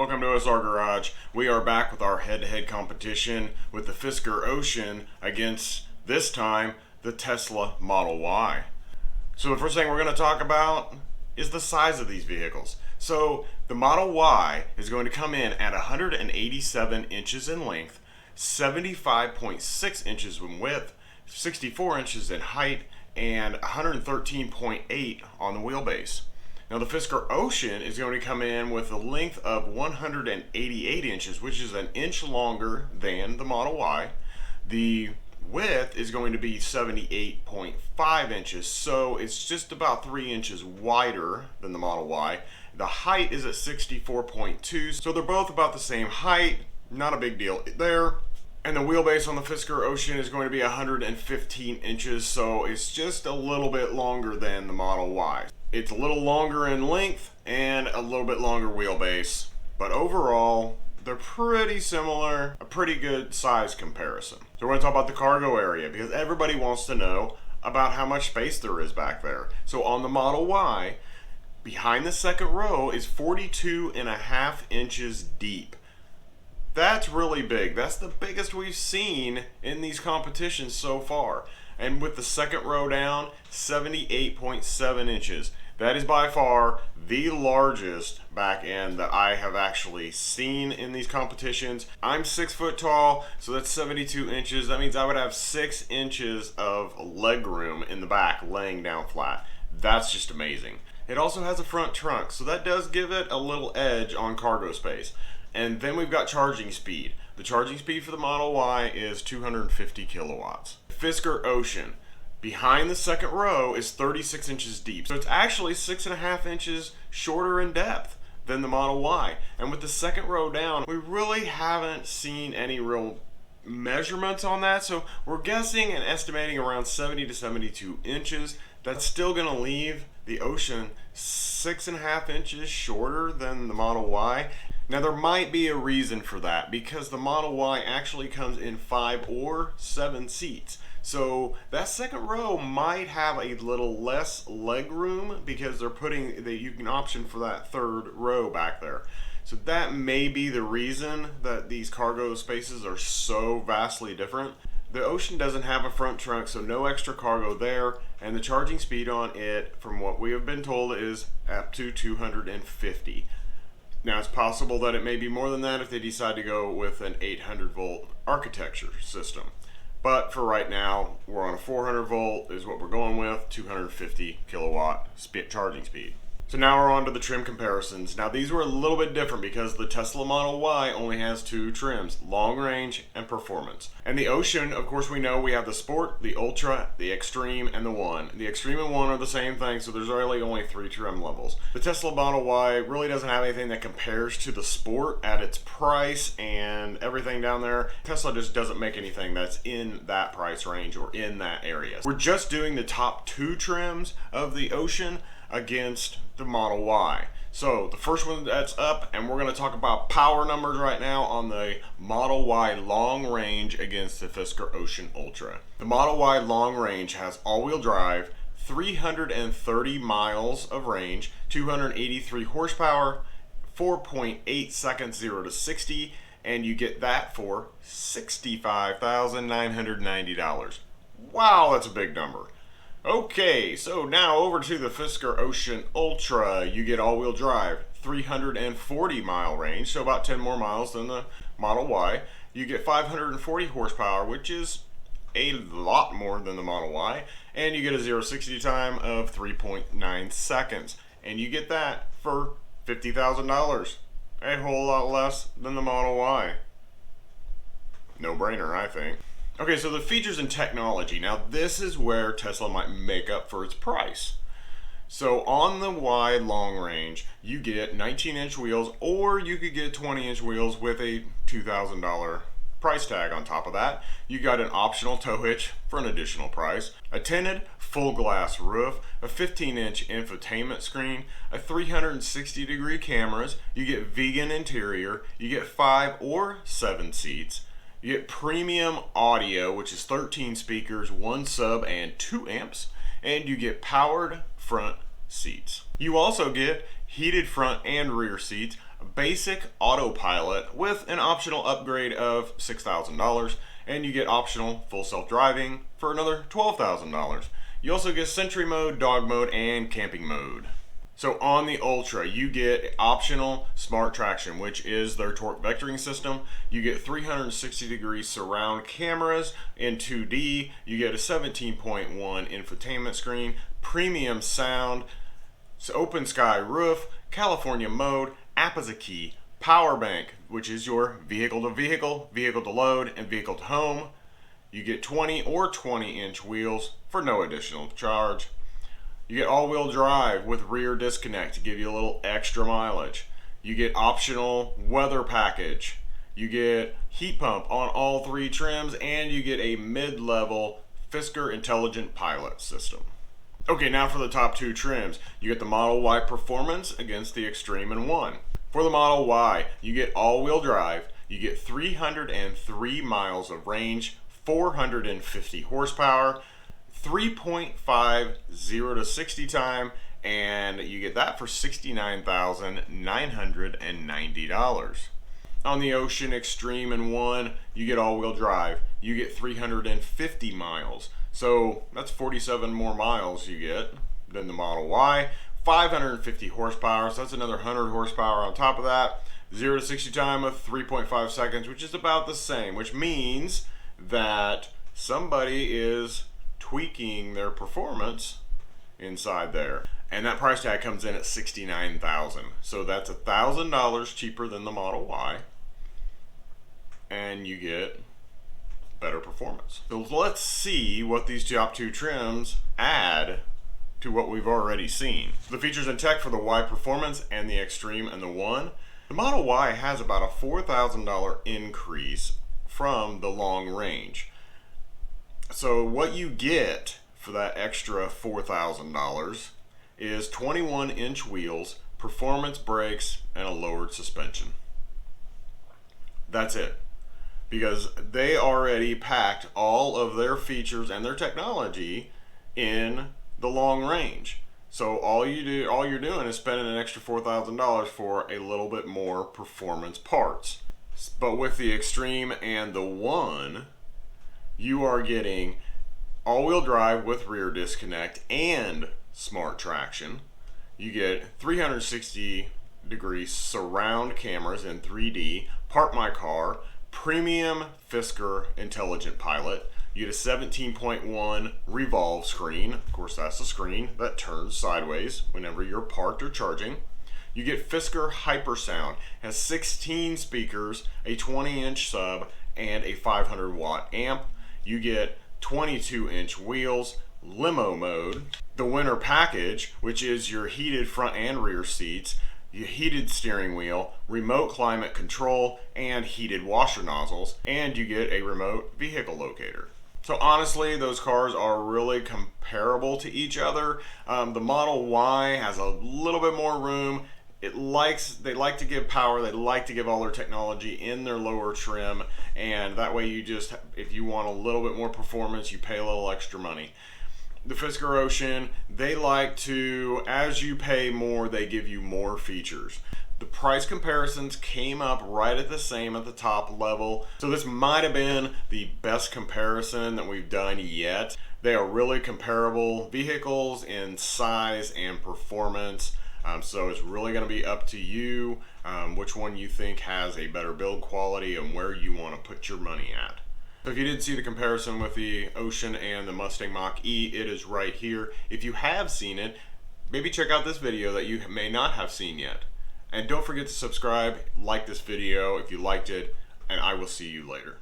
Welcome to SR Garage. We are back with our head-to-head competition with the Fisker Ocean against, this time, the Tesla Model Y. So the first thing we're going to talk about is the size of these vehicles. So the Model Y is going to come in at 187 inches in length, 75.6 inches in width, 64 inches in height, and 113.8 on the wheelbase. Now the Fisker Ocean is going to come in with a length of 188 inches, which is an inch longer than the Model Y. The width is going to be 78.5 inches, so it's just about 3 inches wider than the Model Y. The height is at 64.2, so they're both about the same height, not a big deal there. And the wheelbase on the Fisker Ocean is going to be 115 inches, so it's just a little bit longer than the Model Y. It's a little longer in length and a little bit longer wheelbase, but overall, they're pretty similar, a pretty good size comparison. So we're going to talk about the cargo area because everybody wants to know about how much space there is back there. So on the Model Y, behind the second row is 42.5 inches deep. That's really big. That's the biggest we've seen in these competitions so far. And with the second row down, 78.7 inches. That is by far the largest back end that I have actually seen in these competitions. I'm 6 foot tall, so that's 72 inches. That means I would have 6 inches of leg room in the back laying down flat. That's just amazing. It also has a front trunk, so that does give it a little edge on cargo space. And then we've got charging speed. The charging speed for the Model Y is 250 kilowatts. Fisker Ocean, behind the second row, is 36 inches deep. So it's actually 6.5 inches shorter in depth than the Model Y. And with the second row down, we really haven't seen any real measurements on that. So we're guessing and estimating around 70 to 72 inches. That's still gonna leave the Ocean 6.5 inches shorter than the Model Y. Now there might be a reason for that because the Model Y actually comes in 5 or 7 seats. So that second row might have a little less leg room because they're putting that you can option for that third row back there. So that may be the reason that these cargo spaces are so vastly different. The Ocean doesn't have a front trunk, so no extra cargo there, and the charging speed on it, from what we have been told, is up to 250. Now it's possible that it may be more than that if they decide to go with an 800 volt architecture system. But for right now, we're on a 400 volt is what we're going with, 250 kilowatt charging speed. So now we're on to the trim comparisons. Now these were a little bit different because the Tesla Model Y only has 2 trims, long range and performance. And the Ocean, of course we know we have the Sport, the Ultra, the Extreme, and the One. The Extreme and One are the same thing, so there's really only 3 trim levels. The Tesla Model Y really doesn't have anything that compares to the Sport at its price and everything down there. Tesla just doesn't make anything that's in that price range or in that area. We're just doing the top 2 trims of the Ocean against the Model Y. So the first one that's up, and we're going to talk about power numbers right now on the Model Y long range against the Fisker Ocean Ultra. The Model Y long range has all-wheel drive, 330 miles of range, 283 horsepower, 4.8 seconds 0 to 60, and you get that for $65,990. Wow, that's a big number. Okay, so now over to the Fisker Ocean Ultra. You get all-wheel drive, 340 mile range, so about 10 more miles than the Model Y. You get 540 horsepower, which is a lot more than the Model Y, and you get a 0-60 time of 3.9 seconds. And you get that for $50,000, a whole lot less than the Model Y. No brainer, I think. Okay, so the features and technology. Now this is where Tesla might make up for its price. So on the Y long range, you get 19-inch wheels, or you could get 20-inch wheels with a $2,000 price tag on top of that. You got an optional tow hitch for an additional price, a tinted full glass roof, a 15-inch infotainment screen, a 360-degree cameras, you get vegan interior, you get 5 or 7 seats, you get premium audio, which is 13 speakers, 1 sub, and 2 amps, and you get powered front seats. You also get heated front and rear seats, basic autopilot with an optional upgrade of $6,000, and you get optional full self-driving for another $12,000. You also get Sentry mode, dog mode, and camping mode. So on the Ultra, you get optional smart traction, which is their torque vectoring system. You get 360-degree surround cameras in 2D. You get a 17.1 infotainment screen, premium sound, open sky roof, California mode, app as a key, power bank, which is your vehicle to vehicle, vehicle to load, and vehicle to home. You get 20 or 20-inch wheels for no additional charge. You get all-wheel drive with rear disconnect to give you a little extra mileage. You get optional weather package. You get heat pump on all 3 trims, and you get a mid-level Fisker Intelligent Pilot system. Okay, now for the top 2 trims. You get the Model Y Performance against the Extreme in 1. For the Model Y, you get all-wheel drive. You get 303 miles of range, 450 horsepower, 3.5 0 to 60 time, and you get that for $69,990. On the Ocean Extreme in 1, you get all-wheel drive. You get 350 miles. So that's 47 more miles you get than the Model Y. 550 horsepower, so that's another 100 horsepower on top of that. 0 to 60 time of 3.5 seconds, which is about the same, which means that somebody is tweaking their performance inside there. And that price tag comes in at $69,000. So that's $1,000 cheaper than the Model Y. And you get better performance. So let's see what these top 2 trims add to what we've already seen. The features and tech for the Y Performance and the Extreme and the 1. The Model Y has about a $4,000 increase from the long range. So what you get for that extra $4,000 is 21-inch wheels, performance brakes, and a lowered suspension. That's it. Because they already packed all of their features and their technology in the long range. So all you're doing is spending an extra $4,000 for a little bit more performance parts. But with the Extreme and the 1, you are getting all-wheel drive with rear disconnect and smart traction. You get 360-degree surround cameras in 3D, Park My Car, premium Fisker Intelligent Pilot. You get a 17.1 revolve screen. Of course, that's a screen that turns sideways whenever you're parked or charging. You get Fisker Hypersound. It has 16 speakers, a 20-inch sub, and a 500-watt amp. You get 22-inch wheels, limo mode, the winter package, which is your heated front and rear seats, your heated steering wheel, remote climate control, and heated washer nozzles, and you get a remote vehicle locator. So honestly, those cars are really comparable to each other. The Model Y has a little bit more room. They like to give power, they like to give all their technology in their lower trim, and that way if you want a little bit more performance, you pay a little extra money. The Fisker Ocean, they like to, as you pay more, they give you more features. The price comparisons came up right at the same at the top level. So this might have been the best comparison that we've done yet. They are really comparable vehicles in size and performance. So it's really going to be up to you which one you think has a better build quality and where you want to put your money at. So if you didn't see the comparison with the Ocean and the Mustang Mach-E, it is right here. If you have seen it, maybe check out this video that you may not have seen yet. And don't forget to subscribe, like this video if you liked it, and I will see you later.